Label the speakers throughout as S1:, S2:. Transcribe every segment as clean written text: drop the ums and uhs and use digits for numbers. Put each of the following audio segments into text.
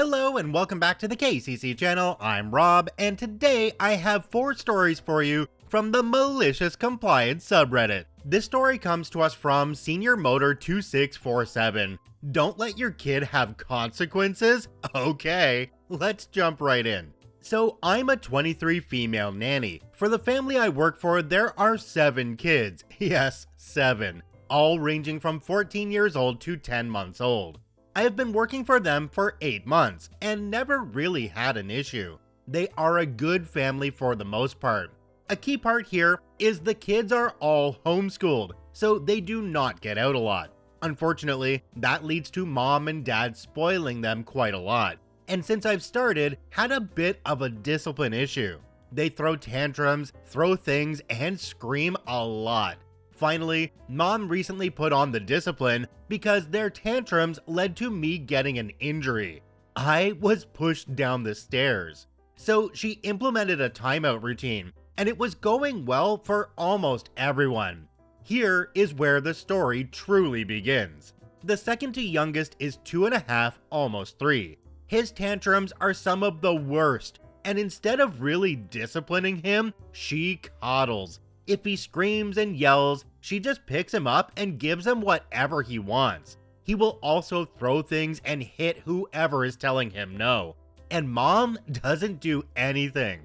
S1: Hello and welcome back to the KCC channel. I'm Rob, and today I have 4 stories for you from the MaliciousCompliance subreddit. This story comes to us from Senior Motor 2647. Don't let your kid have consequences? Okay, let's jump right in. So I'm a 23 female nanny. For the family I work for, there are 7 kids. Yes, 7. All ranging from 14 years old to 10 months old. I have been working for them for 8 months and never really had an issue. They are a good family for the most part. A key part here is the kids are all homeschooled, so they do not get out a lot. Unfortunately, that leads to mom and dad spoiling them quite a lot. And since I've started, had a bit of a discipline issue. They throw tantrums, throw things, and scream a lot. Finally, mom recently put on the discipline because their tantrums led to me getting an injury. I was pushed down the stairs. So she implemented a timeout routine, and it was going well for almost everyone. Here is where the story truly begins. The second to youngest is 2.5, almost 3. His tantrums are some of the worst, and instead of really disciplining him, she coddles. If he screams and yells, she just picks him up and gives him whatever he wants. He will also throw things and hit whoever is telling him no. And mom doesn't do anything.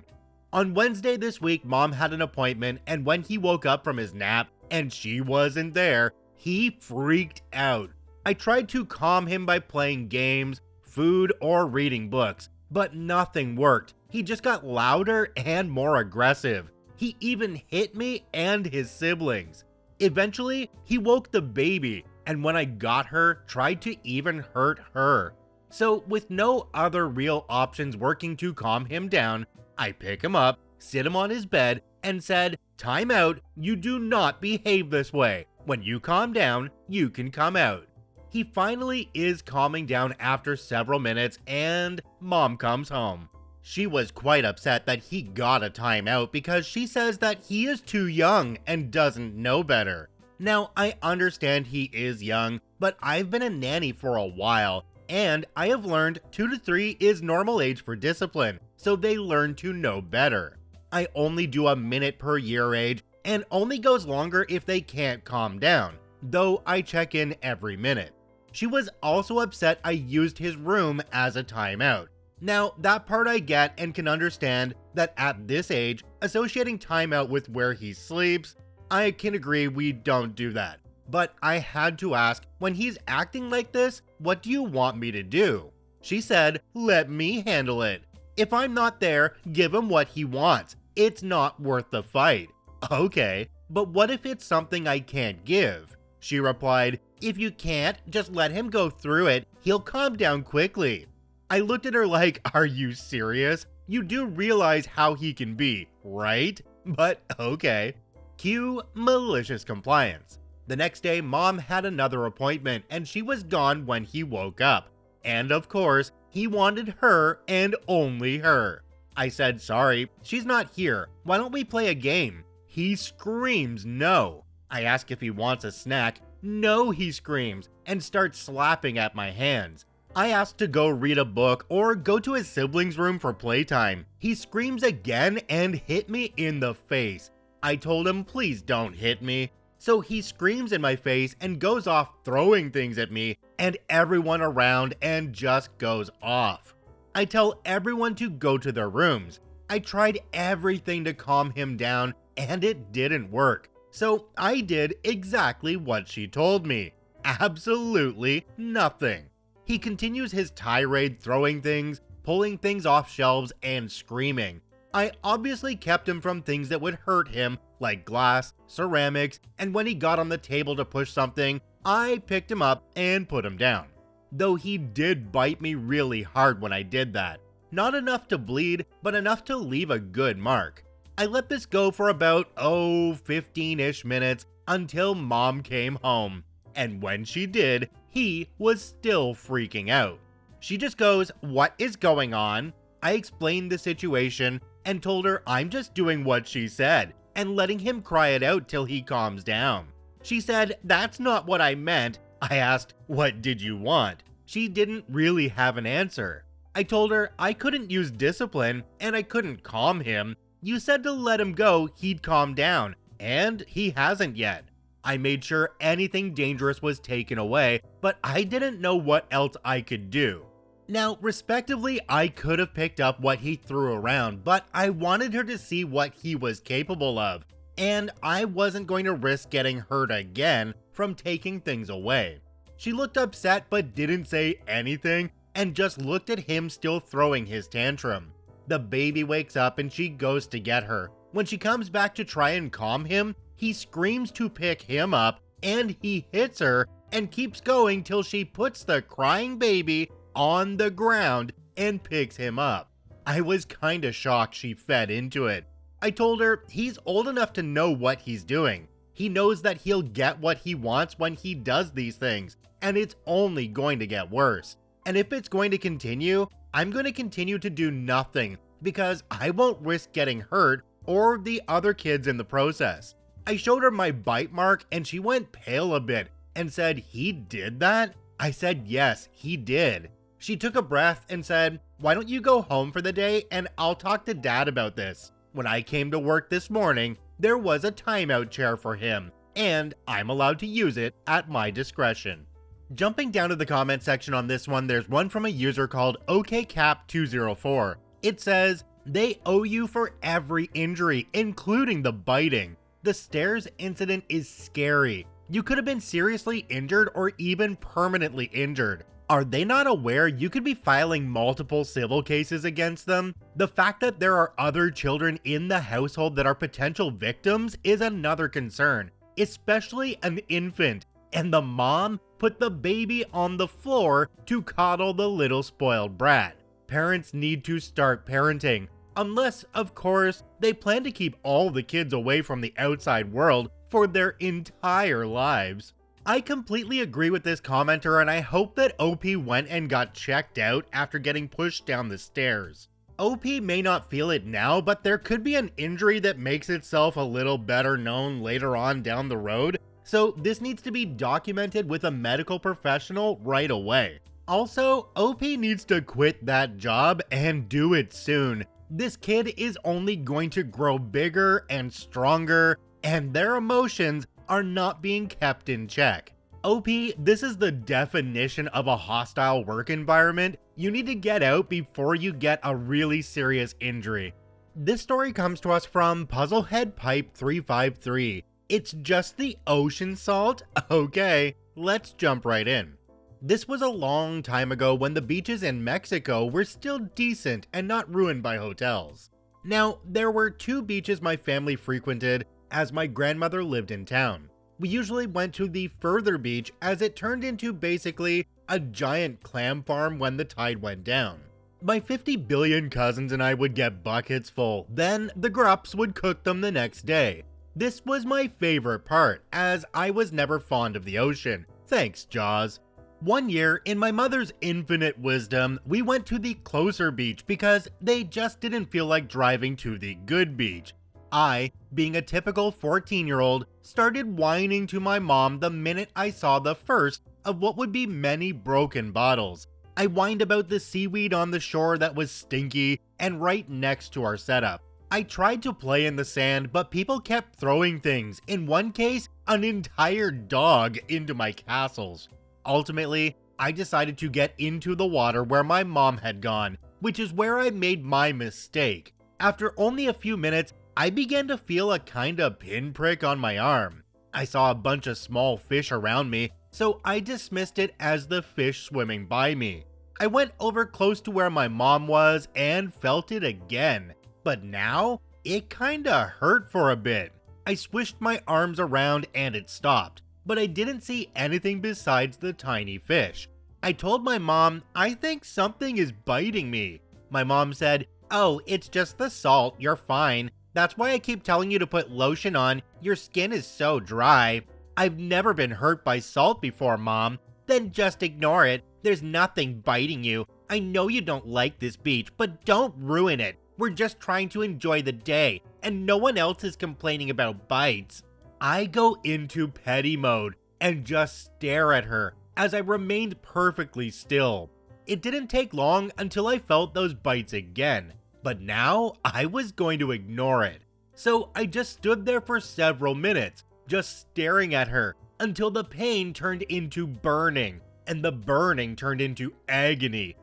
S1: On Wednesday this week, mom had an appointment, and when he woke up from his nap and she wasn't there, he freaked out. I tried to calm him by playing games, food, or reading books, but nothing worked. He just got louder and more aggressive. He even hit me and his siblings. Eventually, he woke the baby, and when I got her, tried to even hurt her. So with no other real options working to calm him down, I pick him up, sit him on his bed, and said, "Time out, you do not behave this way. When you calm down, you can come out." He finally is calming down after several minutes, and mom comes home. She was quite upset that he got a timeout because she says that he is too young and doesn't know better. Now, I understand he is young, but I've been a nanny for a while, and I have learned 2 to 3 is normal age for discipline, so they learn to know better. I only do a minute per year age, and only goes longer if they can't calm down, though I check in every minute. She was also upset I used his room as a timeout. Now, that part I get and can understand that at this age, associating timeout with where he sleeps, I can agree we don't do that. But I had to ask, when he's acting like this, what do you want me to do? She said, let me handle it. If I'm not there, give him what he wants. It's not worth the fight. Okay, but what if it's something I can't give? She replied, if you can't, just let him go through it. He'll calm down quickly. I looked at her like, are you serious? You do realize how he can be, right? But okay. Cue malicious compliance. The next day, mom had another appointment and she was gone when he woke up. And of course, he wanted her and only her. I said, sorry, she's not here. Why don't we play a game? He screams no. I ask if he wants a snack. No, he screams and starts slapping at my hands. I asked to go read a book or go to his siblings' room for playtime. He screams again and hit me in the face. I told him, please don't hit me. So he screams in my face and goes off throwing things at me and everyone around and just goes off. I tell everyone to go to their rooms. I tried everything to calm him down and it didn't work. So I did exactly what she told me. Absolutely nothing. He continues his tirade, throwing things, pulling things off shelves, and screaming. I obviously kept him from things that would hurt him, like glass, ceramics, and when he got on the table to push something, I picked him up and put him down. Though he did bite me really hard when I did that. Not enough to bleed, but enough to leave a good mark. I let this go for about, 15-ish minutes until mom came home. And when she did, he was still freaking out. She just goes, what is going on? I explained the situation and told her I'm just doing what she said and letting him cry it out till he calms down. She said, that's not what I meant. I asked, what did you want? She didn't really have an answer. I told her I couldn't use discipline and I couldn't calm him. You said to let him go, he'd calm down, and he hasn't yet. I made sure anything dangerous was taken away, but I didn't know what else I could do. Now, respectively, I could have picked up what he threw around, but I wanted her to see what he was capable of, and I wasn't going to risk getting hurt again from taking things away. She looked upset but didn't say anything and just looked at him still throwing his tantrum. The baby wakes up and she goes to get her. When she comes back to try and calm him, he screams to pick him up and he hits her and keeps going till she puts the crying baby on the ground and picks him up. I was kinda shocked she fed into it. I told her he's old enough to know what he's doing. He knows that he'll get what he wants when he does these things, and it's only going to get worse. And if it's going to continue, I'm going to continue to do nothing because I won't risk getting hurt or the other kids in the process. I showed her my bite mark and she went pale a bit and said, "He did that?" I said, "Yes, he did." She took a breath and said, "Why don't you go home for the day and I'll talk to Dad about this." When I came to work this morning, there was a timeout chair for him, and I'm allowed to use it at my discretion. Jumping down to the comment section on this one, there's one from a user called OKCap204. It says, "They owe you for every injury, including the biting. The stairs incident is scary. You could have been seriously injured or even permanently injured. Are they not aware you could be filing multiple civil cases against them? The fact that there are other children in the household that are potential victims is another concern, especially an infant. And the mom put the baby on the floor to coddle the little spoiled brat. Parents need to start parenting. Unless, of course, they plan to keep all the kids away from the outside world for their entire lives." I completely agree with this commenter, and I hope that OP went and got checked out after getting pushed down the stairs. OP may not feel it now, but there could be an injury that makes itself a little better known later on down the road, so this needs to be documented with a medical professional right away. Also, OP needs to quit that job and do it soon. This kid is only going to grow bigger and stronger, and their emotions are not being kept in check. OP, this is the definition of a hostile work environment. You need to get out before you get a really serious injury. This story comes to us from Puzzlehead Pipe 353. It's just the ocean salt? Okay, let's jump right in. This was a long time ago when the beaches in Mexico were still decent and not ruined by hotels. Now, there were two beaches my family frequented as my grandmother lived in town. We usually went to the further beach as it turned into basically a giant clam farm when the tide went down. My 50 billion cousins and I would get buckets full, then the grups would cook them the next day. This was my favorite part, as I was never fond of the ocean. Thanks, Jaws. One year, in my mother's infinite wisdom, we went to the closer beach because they just didn't feel like driving to the good beach. I, being a typical 14-year-old, started whining to my mom the minute I saw the first of what would be many broken bottles. I whined about the seaweed on the shore that was stinky and right next to our setup. I tried to play in the sand, but people kept throwing things, in one case, an entire dog, into my castles. Ultimately, I decided to get into the water where my mom had gone, which is where I made my mistake. After only a few minutes, I began to feel a kinda pinprick on my arm. I saw a bunch of small fish around me, so I dismissed it as the fish swimming by me. I went over close to where my mom was and felt it again, but now it kinda hurt for a bit. I swished my arms around and it stopped, but I didn't see anything besides the tiny fish. I told my mom, "I think something is biting me." My mom said, "Oh, it's just the salt, you're fine. That's why I keep telling you to put lotion on, your skin is so dry." "I've never been hurt by salt before, Mom." "Then just ignore it, there's nothing biting you. I know you don't like this beach, but don't ruin it. We're just trying to enjoy the day, and no one else is complaining about bites." I go into petty mode and just stare at her as I remained perfectly still. It didn't take long until I felt those bites again, but now I was going to ignore it. So I just stood there for several minutes, just staring at her until the pain turned into burning, and the burning turned into agony.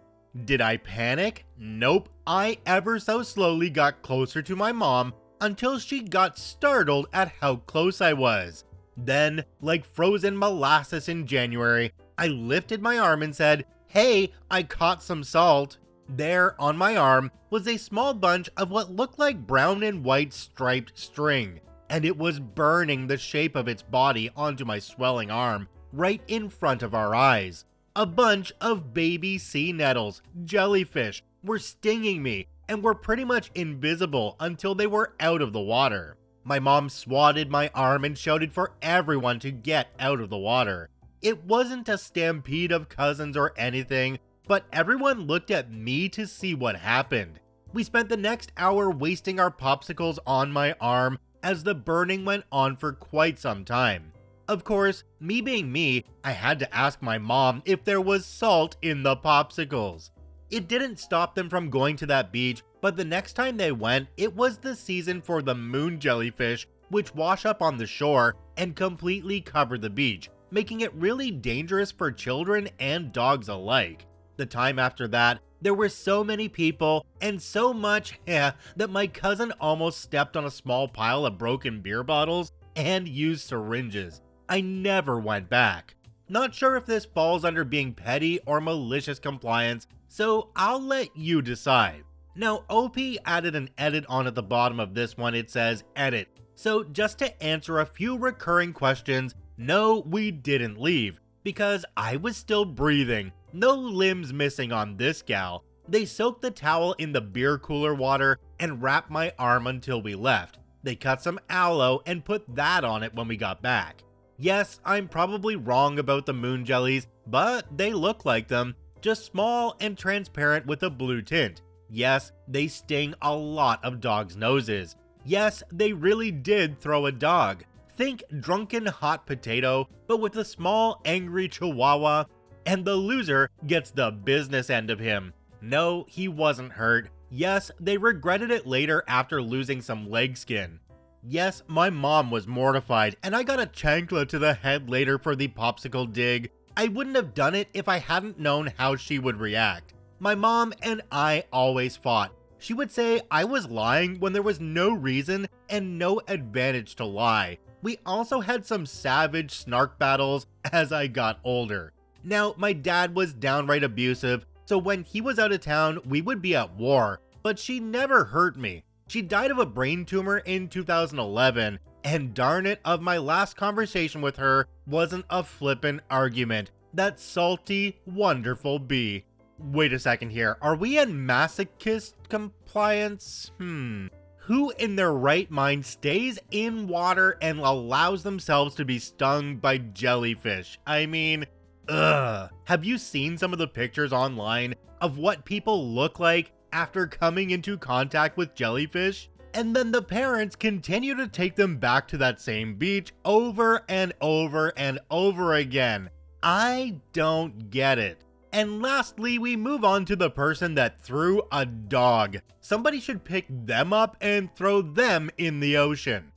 S1: Did I panic? Nope. I ever so slowly got closer to my mom until she got startled at how close I was. Then, like frozen molasses in January, I lifted my arm and said, "Hey, I caught some salt." There, on my arm, was a small bunch of what looked like brown and white striped string, and it was burning the shape of its body onto my swelling arm, right in front of our eyes. A bunch of baby sea nettles, jellyfish, were stinging me and were pretty much invisible until they were out of the water. My mom swatted my arm and shouted for everyone to get out of the water. It wasn't a stampede of cousins or anything, but everyone looked at me to see what happened. We spent the next hour wasting our popsicles on my arm as the burning went on for quite some time. Of course, me being me, I had to ask my mom if there was salt in the popsicles. It didn't stop them from going to that beach, but the next time they went, it was the season for the moon jellyfish, which wash up on the shore and completely cover the beach, making it really dangerous for children and dogs alike. The time after that, there were so many people and so much that my cousin almost stepped on a small pile of broken beer bottles and used syringes. I never went back. Not sure if this falls under being petty or malicious compliance, so I'll let you decide. Now, OP added an edit on at the bottom of this one. It says edit. So just to answer a few recurring questions, no, we didn't leave, because I was still breathing. No limbs missing on this gal. They soaked the towel in the beer cooler water and wrapped my arm until we left. They cut some aloe and put that on it when we got back. Yes, I'm probably wrong about the moon jellies, but they look like them, just small and transparent with a blue tint. Yes, they sting a lot of dogs' noses. Yes, they really did throw a dog. Think drunken hot potato, but with a small angry chihuahua, and the loser gets the business end of him. No, he wasn't hurt. Yes, they regretted it later after losing some leg skin. Yes, my mom was mortified, and I got a chancla to the head later for the popsicle dig. I wouldn't have done it if I hadn't known how she would react. My mom and I always fought. She would say I was lying when there was no reason and no advantage to lie. We also had some savage snark battles as I got older. Now, my dad was downright abusive, so when he was out of town, we would be at war, but she never hurt me. She died of a brain tumor in 2011, and darn it, of my last conversation with her wasn't a flippin' argument. That salty, wonderful bee. Wait a second here, are we in masochist compliance? Who in their right mind stays in water and allows themselves to be stung by jellyfish? I mean, ugh. Have you seen some of the pictures online of what people look like after coming into contact with jellyfish? And then the parents continue to take them back to that same beach over and over and over again. I don't get it. And lastly, we move on to the person that threw a dog. Somebody should pick them up and throw them in the ocean.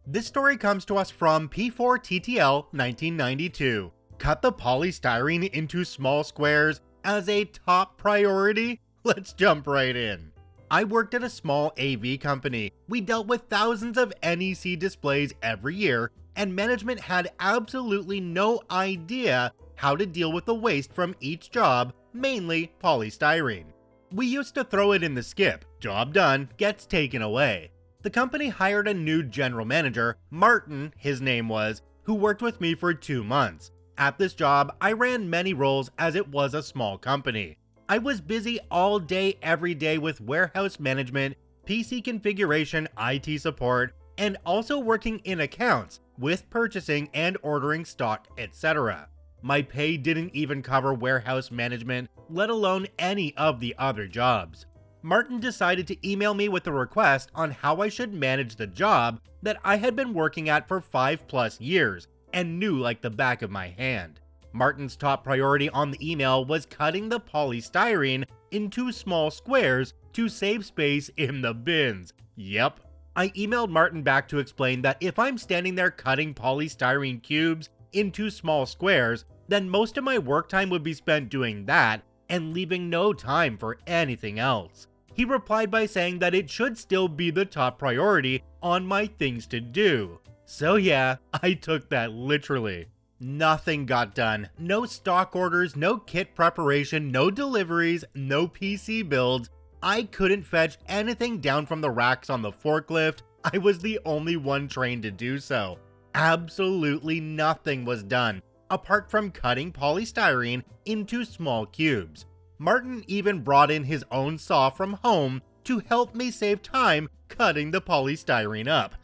S1: This story comes to us from P4TTL 1992. Cut the polystyrene into small squares as a top priority? Let's jump right in. I worked at a small AV company. We dealt with thousands of NEC displays every year, and management had absolutely no idea how to deal with the waste from each job, mainly polystyrene. We used to throw it in the skip. Job done, gets taken away. The company hired a new general manager, Martin, his name was, who worked with me for 2 months. At this job, I ran many roles as it was a small company. I was busy all day, every day with warehouse management, PC configuration, IT support, and also working in accounts with purchasing and ordering stock, etc. My pay didn't even cover warehouse management, let alone any of the other jobs. Martin decided to email me with a request on how I should manage the job that I had been working at for 5+ years and knew like the back of my hand. Martin's top priority on the email was cutting the polystyrene into small squares to save space in the bins. Yep. I emailed Martin back to explain that if I'm standing there cutting polystyrene cubes into small squares, then most of my work time would be spent doing that and leaving no time for anything else. He replied by saying that it should still be the top priority on my things to do. So yeah, I took that literally. Nothing got done. No stock orders, no kit preparation, no deliveries, no PC builds. I couldn't fetch anything down from the racks on the forklift. I was the only one trained to do so. Absolutely nothing was done, apart from cutting polystyrene into small cubes. Martin even brought in his own saw from home to help me save time cutting the polystyrene up.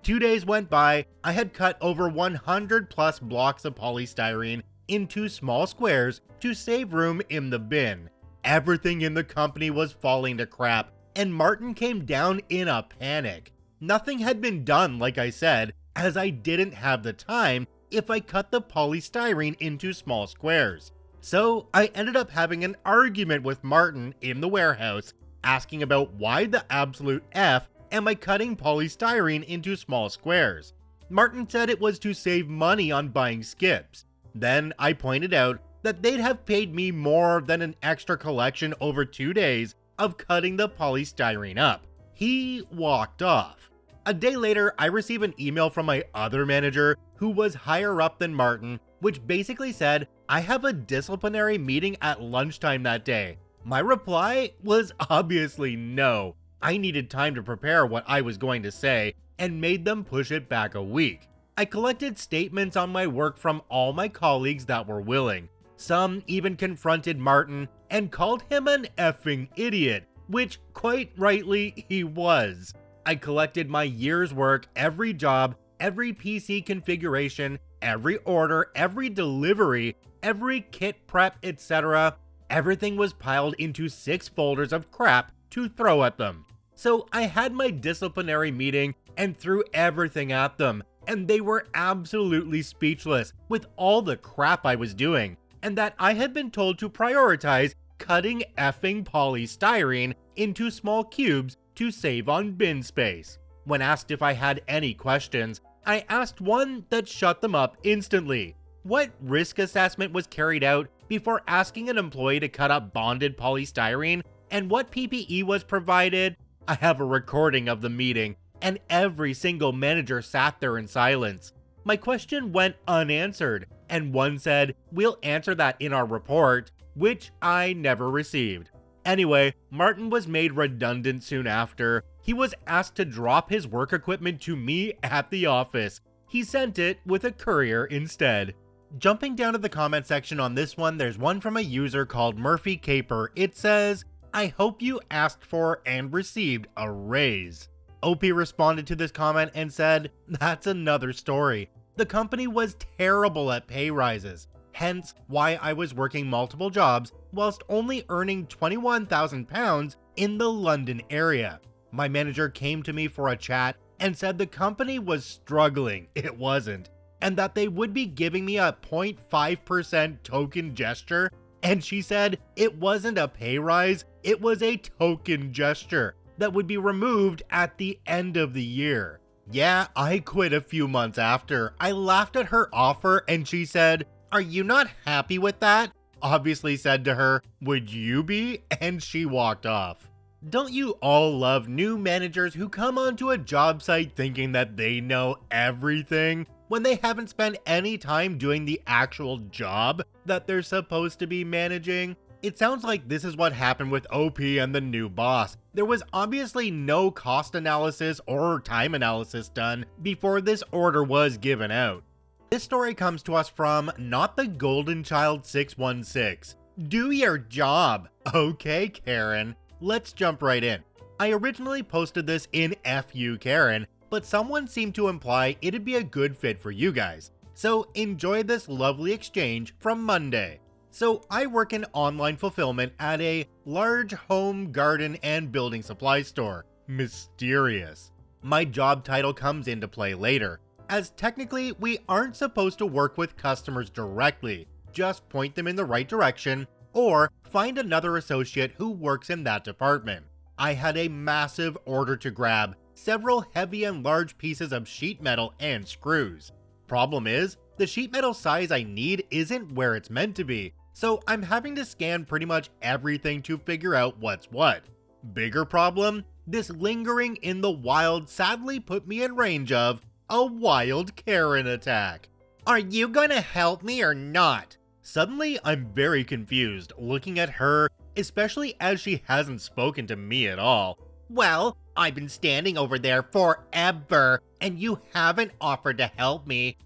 S1: 2 days went by, I had cut over 100 plus blocks of polystyrene into small squares to save room in the bin. Everything in the company was falling to crap, and Martin came down in a panic. Nothing had been done, like I said, as I didn't have the time if I cut the polystyrene into small squares. So I ended up having an argument with Martin in the warehouse, asking about why the absolute F am I cutting polystyrene into small squares. Martin said it was to save money on buying skips. Then I pointed out that they'd have paid me more than an extra collection over 2 days of cutting the polystyrene up. He walked off. A day later, I received an email from my other manager who was higher up than Martin, which basically said, I have a disciplinary meeting at lunchtime that day. My reply was obviously no. I needed time to prepare what I was going to say and made them push it back a week. I collected statements on my work from all my colleagues that were willing. Some even confronted Martin and called him an effing idiot, which quite rightly he was. I collected my year's work, every job, every PC configuration, every order, every delivery, every kit prep, etc. Everything was piled into 6 folders of crap to throw at them. So I had my disciplinary meeting and threw everything at them, and they were absolutely speechless with all the crap I was doing, and that I had been told to prioritize cutting effing polystyrene into small cubes to save on bin space. When asked if I had any questions, I asked one that shut them up instantly. What risk assessment was carried out before asking an employee to cut up bonded polystyrene, and what PPE was provided? I have a recording of the meeting, and every single manager sat there in silence. My question went unanswered, and one said, "We'll answer that in our report," which I never received. Anyway, Martin was made redundant soon after. He was asked to drop his work equipment to me at the office. He sent it with a courier instead. Jumping down to the comment section on this one, there's one from a user called Murphy Caper. It says, I hope you asked for and received a raise. OP responded to this comment and said, that's another story. The company was terrible at pay rises, hence why I was working multiple jobs whilst only earning £21,000 in the London area. My manager came to me for a chat and said the company was struggling. It wasn't. And that they would be giving me a 0.5% token gesture. And she said it wasn't a pay rise, it was a token gesture that would be removed at the end of the year. Yeah, I quit a few months after. I laughed at her offer and she said, "Are you not happy with that?" Obviously said to her, "Would you be?" And she walked off. Don't you all love new managers who come onto a job site thinking that they know everything when they haven't spent any time doing the actual job that they're supposed to be managing? It sounds like this is what happened with OP and the new boss. There was obviously no cost analysis or time analysis done before this order was given out. This story comes to us from Not the Golden Child 616. Do your job. Okay, Karen. Let's jump right in. I originally posted this in FU Karen, but someone seemed to imply it'd be a good fit for you guys. So enjoy this lovely exchange from Monday. So I work in online fulfillment at a large home, garden, and building supply store. Mysterious. My job title comes into play later. as technically we aren't supposed to work with customers directly, just point them in the right direction or find another associate who works in that department. I had a massive order to grab, several heavy and large pieces of sheet metal and screws. Problem is, the sheet metal size I need isn't where it's meant to be, so I'm having to scan pretty much everything to figure out what's what. Bigger problem? This lingering in the wild sadly put me in range of a wild Karen attack. Are you gonna help me or not? Suddenly, I'm very confused looking at her, especially as she hasn't spoken to me at all. Well, I've been standing over there forever, and you haven't offered to help me.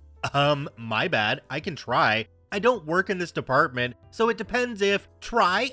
S1: My bad, I can try. I don't work in this department, so it depends if... Try?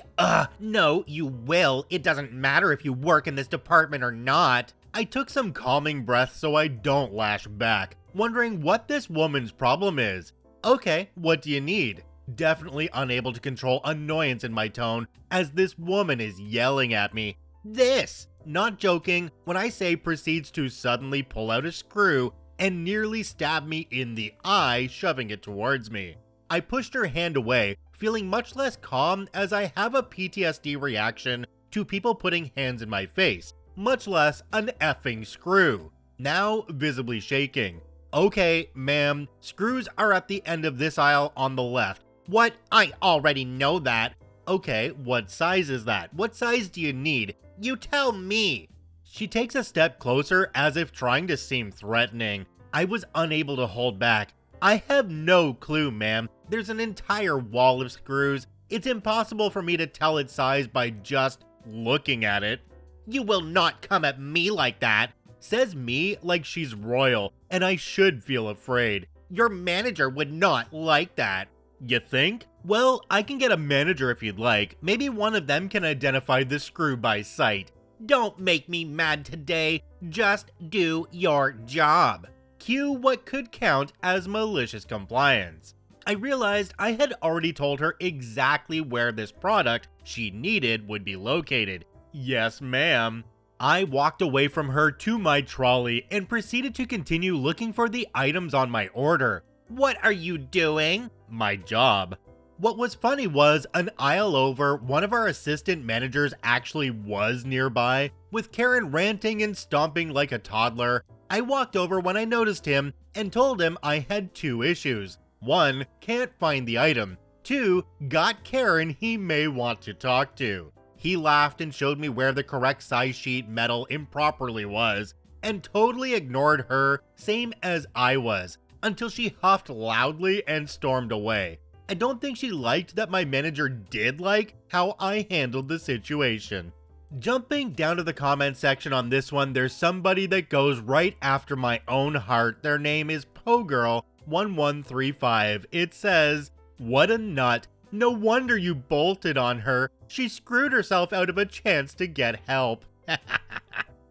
S1: No, you will. It doesn't matter if you work in this department or not. I took some calming breaths so I don't lash back, wondering what this woman's problem is. Okay, what do you need? Definitely unable to control annoyance in my tone as this woman is yelling at me. This! Not joking when I say proceeds to suddenly pull out a screw and nearly stab me in the eye, shoving it towards me. I pushed her hand away, feeling much less calm as I have a PTSD reaction to people putting hands in my face, much less an effing screw. Now visibly shaking. Okay, ma'am, screws are at the end of this aisle on the left. What? I already know that. Okay, what size is that? What size do you need? You tell me. She takes a step closer as if trying to seem threatening. I was unable to hold back. I have no clue, ma'am. There's an entire wall of screws. It's impossible for me to tell its size by just looking at it. You will not come at me like that. Says me like she's royal, and I should feel afraid. Your manager would not like that. You think? Well, I can get a manager if you'd like. Maybe one of them can identify the screw by sight. Don't make me mad today. Just do your job. Cue what could count as malicious compliance. I realized I had already told her exactly where this product she needed would be located. Yes, ma'am. I walked away from her to my trolley and proceeded to continue looking for the items on my order. What are you doing? My job. What was funny was an aisle over, one of our assistant managers actually was nearby, with Karen ranting and stomping like a toddler. I walked over when I noticed him and told him I had two issues. 1, can't find the item. 2, got Karen he may want to talk to. He laughed and showed me where the correct size sheet metal improperly was, and totally ignored her, same as I was, until she huffed loudly and stormed away. I don't think she liked that my manager did like how I handled the situation. Jumping down to the comment section on this one, there's somebody that goes right after my own heart. Their name is PoGirl1135. It says, "What a nut. No wonder you bolted on her. She screwed herself out of a chance to get help."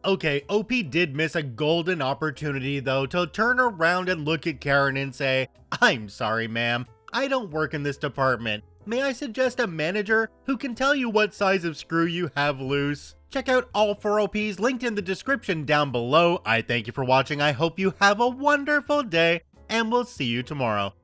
S1: Okay, OP did miss a golden opportunity though to turn around and look at Karen and say, "I'm sorry, ma'am. I don't work in this department. May I suggest a manager who can tell you what size of screw you have loose?" Check out all 4 OPs linked in the description down below. I thank you for watching. I hope you have a wonderful day, and we'll see you tomorrow.